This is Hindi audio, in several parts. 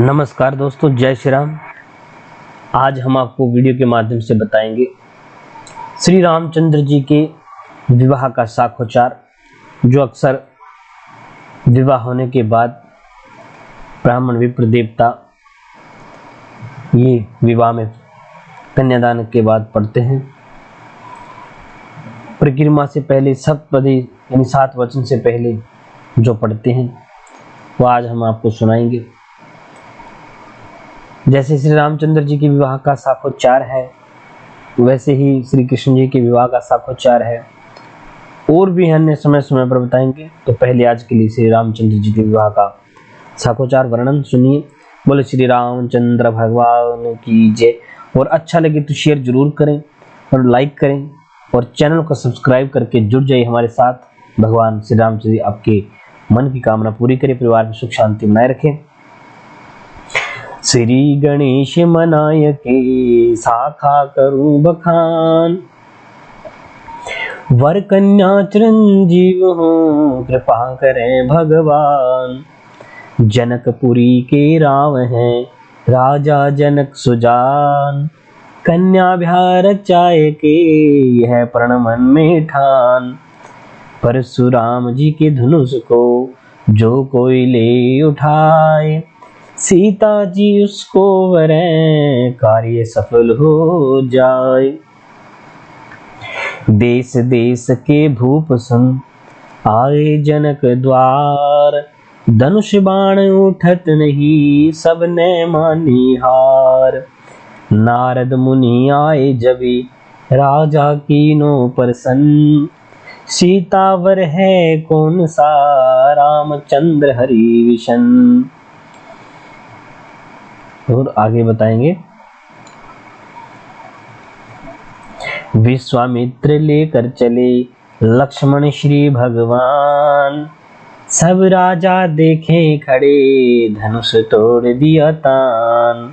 नमस्कार दोस्तों, जय श्री राम। आज हम आपको वीडियो के माध्यम से बताएंगे श्री रामचंद्र जी के विवाह का साखोचार, जो अक्सर विवाह होने के बाद ब्राह्मण विप्र देवता ये विवाह में कन्यादान के बाद पढ़ते हैं। परिक्रमा से पहले सप्तपदी यानी 7 वचन से पहले जो पढ़ते हैं वो आज हम आपको सुनाएंगे। जैसे श्री रामचंद्र जी के विवाह का साखोचार है, वैसे ही श्री कृष्ण जी के विवाह का साखोचार है, और भी अन्य समय समय पर बताएंगे। तो पहले आज के लिए श्री रामचंद्र जी के विवाह का साखोचार वर्णन सुनिए। बोले श्री रामचंद्र भगवान की जय। और अच्छा लगे तो शेयर जरूर करें और लाइक करें और चैनल को सब्सक्राइब करके जुड़ जाइए हमारे साथ। भगवान श्री रामचंद्र जी आपके मन की कामना पूरी करें, परिवार में सुख शांति बनाए रखें। श्री गणेश मनाय के साखा करूं बखान, वर कन्या चिरंजीव हो कृपा करें भगवान। जनकपुरी के राव हैं राजा जनक सुजान, कन्या बिहार चाय के यह प्रण मन में ठान। परशुराम जी के धनुष को जो कोई ले उठाए, सीता जी उसको वरें कार्य सफल हो जाए। देश देश के भूप सुन आए जनक द्वार, धनुष बाण उठत नहीं सबने मानी हार। नारद मुनि आए जबी राजा कीनो प्रसन्न, सीतावर है कौन सा रामचंद्र हरि विशन। और आगे बताएंगे। विश्वामित्र लेकर चले लक्ष्मण श्री भगवान, सब राजा देखे खड़े धनुष तोड़ दिया तान।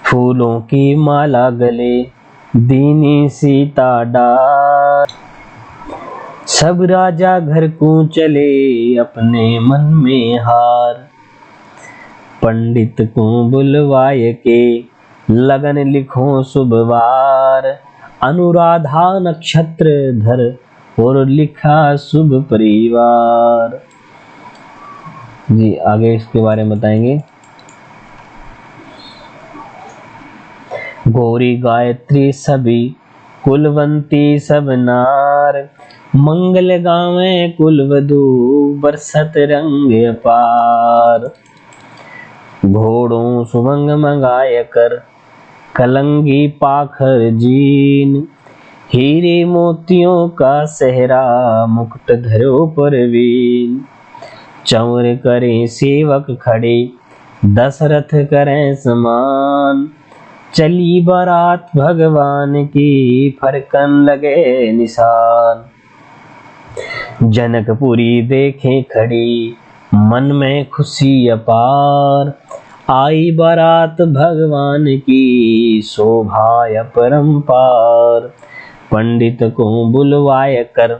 फूलों की माला गले दीनी सीता डार, सब राजा घर को चले अपने मन में हार। पंडित को बुलवाए के लगन लिखो शुभवार, अनुराधा नक्षत्र धर और लिखा शुभ परिवार। जी आगे इसके बारे में बताएंगे। गौरी गायत्री सभी कुलवंती सब नार, मंगल गावे कुलवधू बरसत रंग अपार। घोड़ों सुमंग मंगाय कर कलंगी पाखर जीन, हीरे मोतियों का सेहरा मुकुट धरो परवीन। चौर करें सेवक खड़े दशरथ करें समान, चली बारात भगवान की फरकन लगे निशान। जनकपुरी देखे खड़ी मन में खुशी अपार, आई बारात भगवान की शोभा अपरंपार। पंडित को बुलवाए कर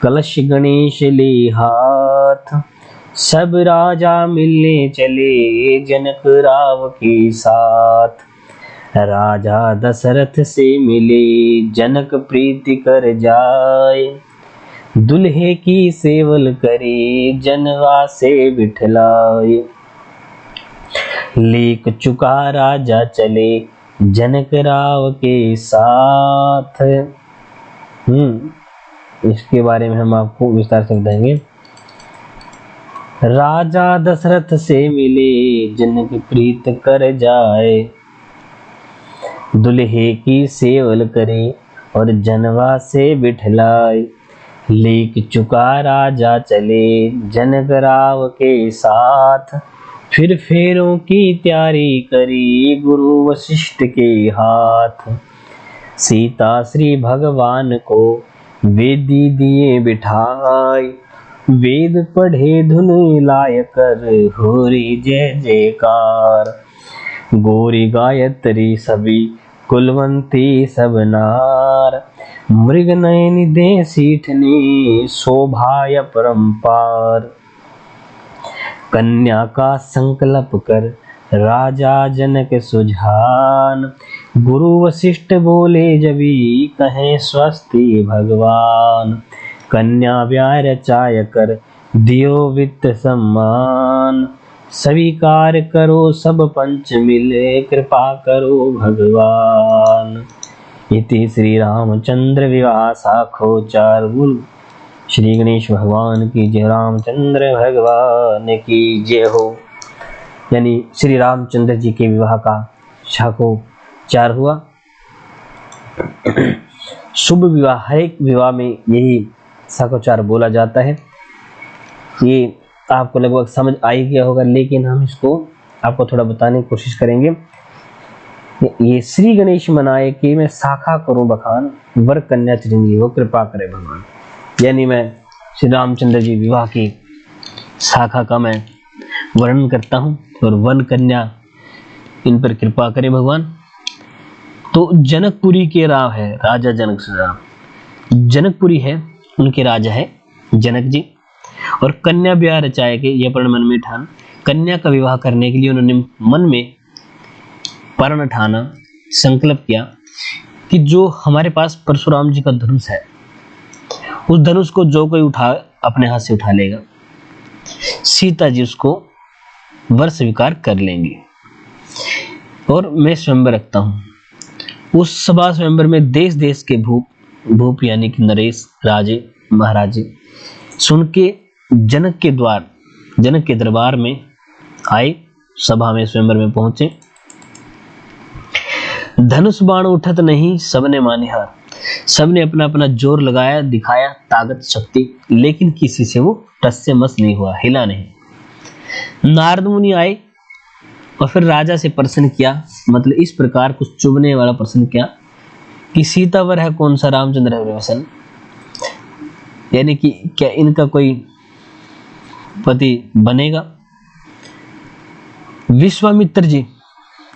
कलश गणेश ले हाथ, सब राजा मिलने चले जनक राव के साथ। राजा दशरथ से मिले जनक प्रीति कर जाए, दुल्हे की सेवल करे जनवा से बिठलाए। लेक चुका राजा चले जनक राव के साथ। इसके बारे में हम आपको विस्तार से बताएंगे। राजा दशरथ से मिले जनक प्रीत कर जाए, दुल्हे की सेवल करे और जनवा से बिठलाए। लेक चुका राजा चले जनक राव के साथ, फिर फेरों की तैयारी करी गुरु वशिष्ठ के हाथ। सीता श्री भगवान को वेदी दिए बिठाए, वेद पढ़े धुन लाय कर हो री जय जयकार। गौरी गायत्री सभी कुलवंती सब नार, मृग नयनी दे सीठनी शोभाय परम्पार। कन्या का संकल्प कर राजा जनक सुझान, गुरु वशिष्ठ बोले जबी कहें स्वस्ति भगवान। कन्या ब्याह रचाय कर दियो वित्त सम्मान, स्वीकार करो सब पंच मिले कृपा करो भगवान। इति श्री रामचंद्र विवाह साखो चार। बोल श्री गणेश भगवान की जय, रामचंद्र भगवान की जय हो। यानी श्री रामचंद्र जी के विवाह का साखोचार हुआ। शुभ विवाह, हर एक विवाह में यही साखोचार बोला जाता है। ये आपको लगभग समझ आ ही गया होगा, लेकिन हम इसको आपको थोड़ा बताने की कोशिश करेंगे। ये श्री गणेश मनाए कि मैं शाखा करूं बखान, वर कन्या चिरंजीव हो कृपा करे भगवान। यानी मैं श्री रामचंद्र जी विवाह की शाखा का मैं वर्णन करता हूं और वन कन्या इन पर कृपा करे भगवान। तो जनकपुरी के राव है राजा जनक से राम, जनकपुरी है उनके राजा है जनक जी, और कन्या ब्याह रचाए के ये अपने मन में ठान, कन्या का विवाह करने के लिए उन्होंने मन में प्रण ठाना, संकल्प किया कि जो हमारे पास परशुराम जी का धनुष है, उस धनुष को जो कोई अपने हाथ से उठा लेगा, सीता जी उसको वर स्वीकार कर लेंगे। और मैं स्वयंवर रखता हूं। उस सभा स्वयंवर में देश देश के भूप यानी कि नरेश, राजे, महाराजे सुन के जनक के दरबार में आए, सभा में स्वयंवर में पहुंचे। धनुष बाण उठत नहीं सबने मानी हार, सबने अपना अपना जोर लगाया, दिखाया ताकत शक्ति, लेकिन किसी से वो टस से मस नहीं हुआ, हिला नहीं। नारद मुनि आए और फिर राजा से प्रश्न किया, मतलब इस प्रकार कुछ चुभने वाला प्रश्न किया कि सीता वर है कौन सा, रामचंद्र है वसन, यानी कि क्या इनका कोई पति बनेगा। विश्वामित्र जी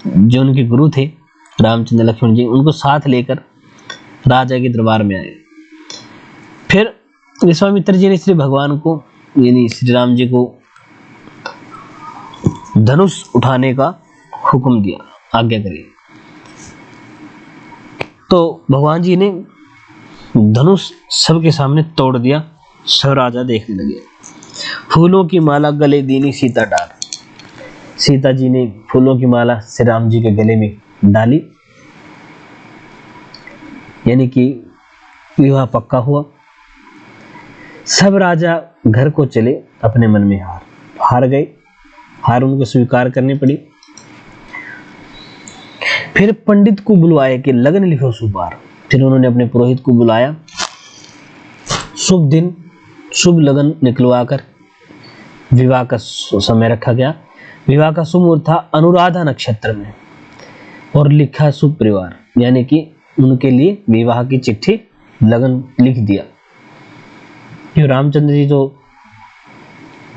जो उनके गुरु थे रामचंद्र लक्ष्मण जी, उनको साथ लेकर राजा के दरबार में आए। फिर विश्वामित्र जी ने श्री भगवान को यानी श्री राम जी को धनुष उठाने का हुक्म दिया, आज्ञा करिए। तो भगवान जी ने धनुष सबके सामने तोड़ दिया, सब राजा देखने लगे। फूलों की माला गले दीनी सीता डाल, सीता जी ने फूलों की माला श्री राम जी के गले में डाली, यानी कि विवाह पक्का हुआ। सब राजा घर को चले, अपने मन में हार गए, हार उनको स्वीकार करनी पड़ी। फिर पंडित को बुलवाए कि लगन लिखो शुभ बार। फिर उन्होंने अपने पुरोहित को बुलाया, शुभ दिन शुभ लगन निकलवाकर विवाह का समय रखा गया। विवाह का शुभ मुहूर्त था अनुराधा नक्षत्र में, और लिखा शुभ परिवार, यानी कि उनके लिए विवाह की चिट्ठी लगन लिख दिया। क्यों रामचंद्र जी जो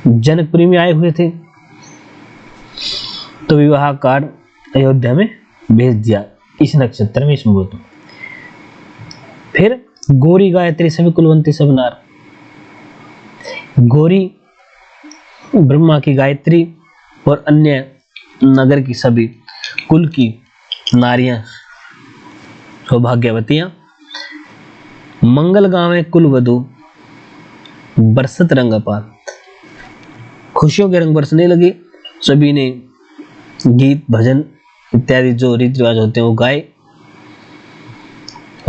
जनकपुरी में आए हुए थे, तो विवाह कार्ड अयोध्या में भेज दिया इस नक्षत्र में, इस मुहूर्त में। फिर गौरी गायत्री सभी कुलवंती सब नार, गौरी ब्रह्मा की गायत्री और अन्य नगर की सभी कुल की नारियां सौभाग्यवतियां, मंगल गावे कुल वधु बरसत रंग अपार, खुशियों के रंग बरसने लगे। सभी ने गीत भजन इत्यादि जो रीति रिवाज होते हैं वो गाए,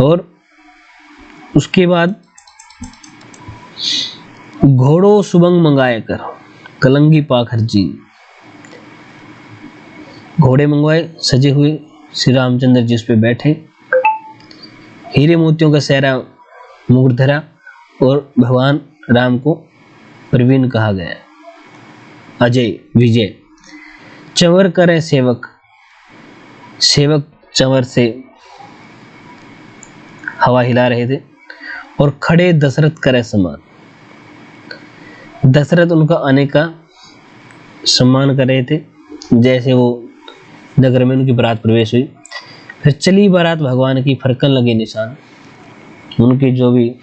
और उसके बाद घोड़ों सुबंग मंगाए कर कलंगी पाखर जी, घोड़े मंगवाए सजे हुए, श्री रामचंद्र जी उस पे बैठे, हीरे मोतियों का सेहरा मुकुट धरा, और भगवान राम को प्रवीण कहा गया, अजय विजय। चंवर करे सेवक, सेवक चंवर से हवा हिला रहे थे, और खड़े दशरथ करे सम्मान, दशरथ उनका आने का सम्मान कर रहे थे। जैसे वो नगर में उनकी बारात प्रवेश हुई, फिर चली बारात भगवान की, फरकन लगे निशान। उनके जो भी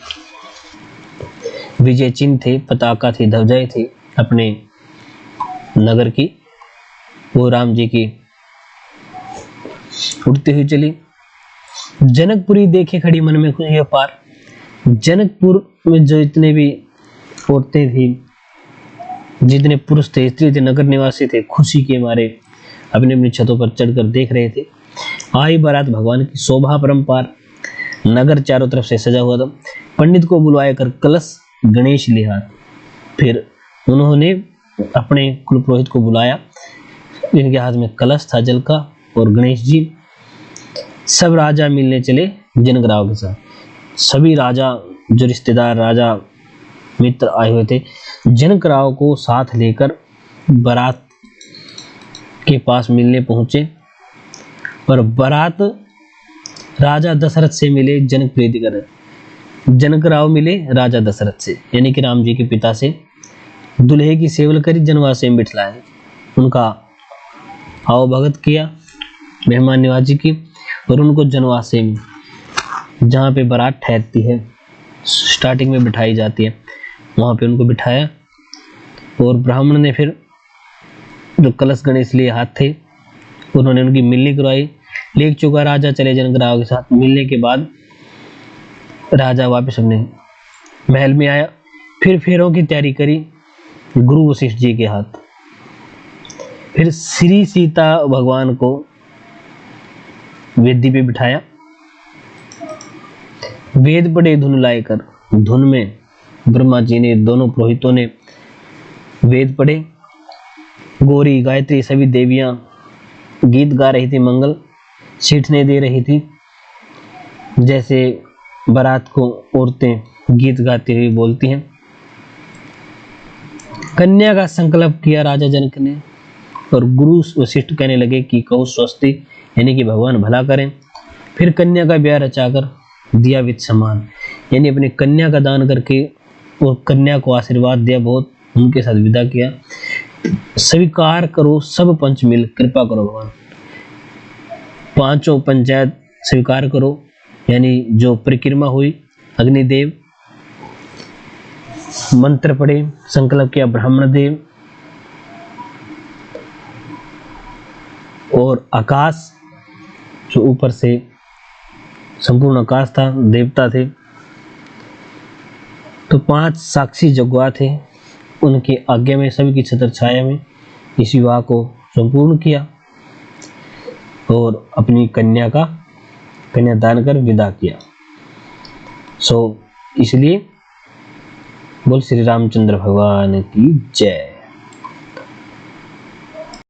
विजय चिन्ह थे, पताका थी, ध्वजाएं थी अपने नगर की, वो राम जी की उड़ती हुई चली। जनकपुरी देखे खड़ी मन में खुशी अपार। जनकपुर में जो इतने भी औरतें थी, जितने पुरुष थे, स्त्री थे, नगर निवासी थे, खुशी के मारे अपनी अपनी छतों पर चढ़कर देख रहे थे। आई बारात भगवान की, शोभा परंपार। नगर चारों तरफ से सजा हुआ था। पंडित को बुलवाया कर कलश गणेश ले हाथ। फिर उन्होंने अपने कुल पुरोहित को बुलाया, जिनके हाथ में कलश था जल का, और गणेश जी। सब राजा मिलने चले जनकराव के साथ। सभी राजा, जो रिश्तेदार, राजा मित्र आए हुए थे, जनकराव को साथ लेकर बारात के पास मिलने पहुंचे। और बारात राजा दशरथ से मिले, जनक प्रीति कर। जनकराव मिले राजा दशरथ से, यानी कि राम जी के पिता से। दुल्हे की सेवल करी, जनवासे में बिठलाए, उनका आओ भगत किया, मेहमान नवाजी की, और उनको जनवासे में, जहाँ पे बारात ठहरती है, स्टार्टिंग में बिठाई जाती है, वहाँ पे उनको बिठाया। और ब्राह्मण ने फिर जो कलश गणेश लिए हाथ थे, उन्होंने उनकी मिलनी करवाई। लेख चुका राजा चले जनकराव के साथ। मिलने के बाद राजा वापस अपने महल में आया। फिर फेरों की तैयारी करी गुरु वशिष्ठ जी के हाथ। फिर श्री सीता भगवान को वेदी पे बिठाया। वेद पढ़े धुन लाकर, धुन में ब्रह्मा जी ने, दोनों पुरोहितों ने वेद पढ़े। गौरी गायत्री सभी देवियां गीत गा रही थी, मंगल सीटने दे रही थी, जैसे बारात को औरतें गीत गाती हुई बोलती हैं। कन्या का संकल्प किया राजा जनक ने, और गुरु वशिष्ठ कहने लगे कि कहो स्वस्ति, यानी कि भगवान भला करें। फिर कन्या का ब्याह रचाकर दिया वित्त समान, यानी अपनी कन्या का दान करके और कन्या को आशीर्वाद दिया, बहुत उनके साथ विदा किया। स्वीकार करो सब पंच मिल, कृपा करो भगवान। पांचों पंचायत स्वीकार करो, यानी जो परिक्रमा हुई, अग्निदेव मंत्र पढ़े, संकल्प किया ब्राह्मण देव, और आकाश, जो ऊपर से संपूर्ण आकाश था, देवता थे। तो 5 साक्षी जगवा थे, उनके आज्ञा में, सभी की छत्र छाया में इस विवाह को संपूर्ण किया, और अपनी कन्यादान कर विदा किया। इसलिए बोल श्री रामचंद्र भगवान की जय।